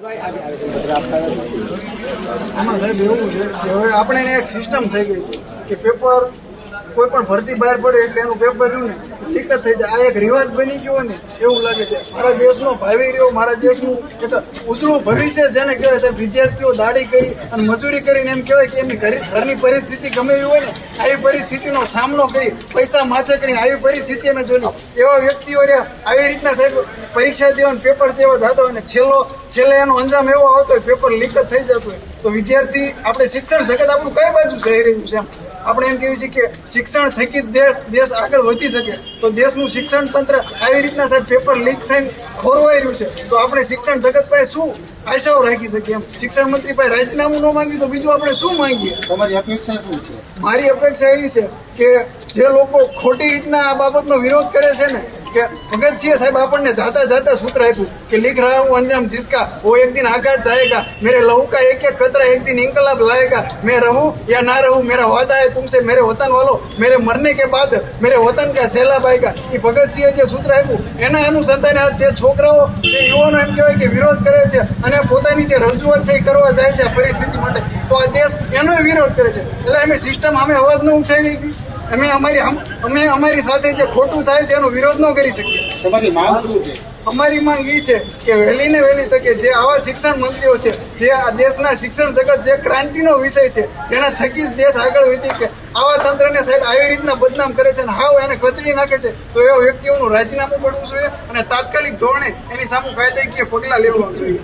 આમાં સાહેબ એવું છે કે હવે આપણે એને એક સિસ્ટમ થઈ ગઈ છે કે પેપર કોઈ પણ ભરતી બહાર પડે એટલે એનું પેપર રહ્યું ને લીક જ થઈ જાય. આ એક રિવાજ બની ગયો ને એવું લાગે છે. મારા દેશનો ભાવિ રહ્યો, મારા દેશનું એક ઉજળું ભવિષ્ય જેને કહેવાય છે. વિદ્યાર્થીઓ દાડી કરી અને મજૂરી કરીને એમ કહેવાય કે એમની ઘરની પરિસ્થિતિ ગમે એવી હોય ને આવી પરિસ્થિતિનો સામનો કરી પૈસા માથે કરીને આવી પરિસ્થિતિ અમે જોઈ એવા વ્યક્તિઓ રહ્યા આવી રીતના સાહેબ પરીક્ષા દેવા પેપર દેવા જતા હોય ને છેલ્લે એનો અંજામ એવો આવતો હોય પેપર લીક જ થઈ જતું હોય તો વિદ્યાર્થી આપણે શિક્ષણ જગત આપણું કઈ બાજુ જઈ રહ્યું છે એમ આપણે એમ કહીએ છીએ કે શિક્ષણ થકી દેશ આગળ વધી શકે તો દેશનું શિક્ષણ તંત્ર આવી રીતના સાહેબ પેપર લીક થઈને ખોરવાઈ રહ્યું છે તો આપણે શિક્ષણ જગત પાસે શું આશાઓ રાખી શકીએ એમ શિક્ષણ મંત્રી પાસે રાજીનામું ન માંગ્યું તો બીજું આપણે શું માંગીએ? તમારી અપેક્ષા શું છે? મારી અપેક્ષા એ છે કે જે લોકો ખોટી રીતના આ બાબતનો વિરોધ કરે છે ને કે ભગતસિંહ સાહેબ આપણને જાતા સૂત્ર આપ્યું કે लिख रहा हूँ अंजाम जिसका वो एक दिन आघात जाएगा मेरे लहू का एक एक कतरा एक दिन इनकलाब लाएगा मैं रहूं या ना रहूं मेरा वादा है तुमसे मेरे वतन वालों मेरे मरने के बाद मेरे वतन का सैलाब आएगा. એ ભગતસિંહે જે સૂત્ર આપ્યું એના અનુસંધાને આ જે છોકરાઓ જે યુવાનો એમ કહેવાય કે વિરોધ કરે છે અને પોતાની જે રજૂઆત છે એ કરવા જાય છે આ પરિસ્થિતિ માટે તો આ દેશ એનો વિરોધ કરે છે એટલે અમે સિસ્ટમ અમે અવાજ ન ઉઠાવી અમે અમારી સાથે જે ખોટું થાય છે એનો વિરોધ ન કરી શકીએ. તમારી માંગ શું છે? અમારી માંગ એ છે કે વહેલી ને વહેલી તકે જે આવા શિક્ષણ મંત્રીઓ છે જે આ દેશના શિક્ષણ જગત જે ક્રાંતિનો વિષય છે જેના થકી જ દેશ આગળ વધી કે આવા તંત્રને સાહેબ આવી રીતના બદનામ કરે છે અને હાવ એને કચડી નાખે છે તો એવા વ્યક્તિઓનું રાજીનામું પડવું જોઈએ અને તાત્કાલિક ધોરણે એની સામે કાયદાકીય પગલાં લેવા જોઈએ.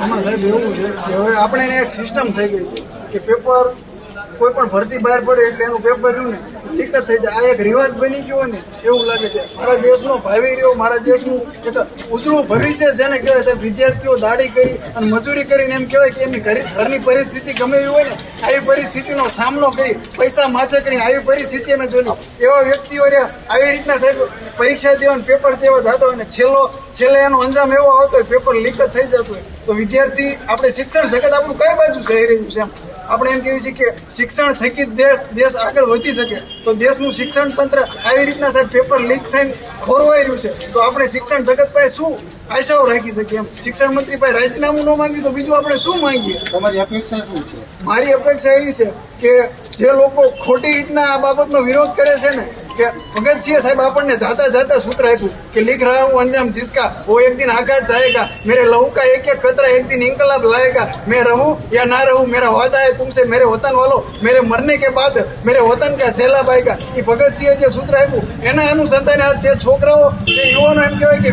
આમાં સાહેબ એવું છે કે હવે આપણે એને એક સિસ્ટમ થઈ ગઈ છે કે પેપર કોઈ પણ ભરતી બહાર પડે એટલે એનું પેપર રહ્યું ને લીક જ થઈ જાય. આ એક રિવાજ બની ગયો ને એવું લાગે છે. મારા દેશનો ભાવિ રહ્યો, મારા દેશનું એક ઉજળું ભવિષ્ય જેને કહેવાય છે. વિદ્યાર્થીઓ દાડી કરી અને મજૂરી કરીને એમ કહેવાય કે એમની ઘરની પરિસ્થિતિ ગમે એવી હોય ને આવી પરિસ્થિતિનો સામનો કરી પૈસા માથે કરીને આવી પરિસ્થિતિ અમે જોઈ એવા વ્યક્તિઓ રહ્યા આવી રીતના સાહેબ પરીક્ષા દેવા પેપર દેવા જતા હોય ને છેલ્લે એનો અંજામ એવો આવતો હોય પેપર લીક જ થઈ જતું હોય તો વિદ્યાર્થી આપણે શિક્ષણ જગત આપણું કઈ બાજુ જઈ રહ્યું છે એમ આપણે એમ કહીએ છીએ કે શિક્ષણ થકી દેશ આગળ વધી શકે તો દેશનું શિક્ષણ તંત્ર આવી રીતના સાહેબ પેપર લીક થઈને ખોરવાઈ રહ્યું છે તો આપણે શિક્ષણ જગત પાસે શું આશાઓ રાખી શકીએ એમ શિક્ષણ મંત્રી પાસે રાજીનામું ન માંગ્યું તો બીજું આપણે શું માંગીએ? તમારી અપેક્ષા શું છે? મારી અપેક્ષા એ છે કે જે લોકો ખોટી રીતના આ બાબતનો વિરોધ કરે છે ને કે ભગતસિંહ સાહેબ આપણને જાતા સૂત્ર આપ્યું કે लिख रहा हूँ अंजाम जिसका वो एक दिन आघात जाएगा मेरे लहू का एक एक कतरा एक दिन इनकलाब लाएगा मैं रहूं या ना रहूं मेरा वादा है तुमसे मेरे वतन वालों मेरे मरने के बाद मेरे वतन का सैलाब आएगा. એ ભગતસિંહે જે સૂત્ર આપ્યું એના અનુસંધાને આ જે છોકરાઓ જે યુવાનો એમ કહેવાય કે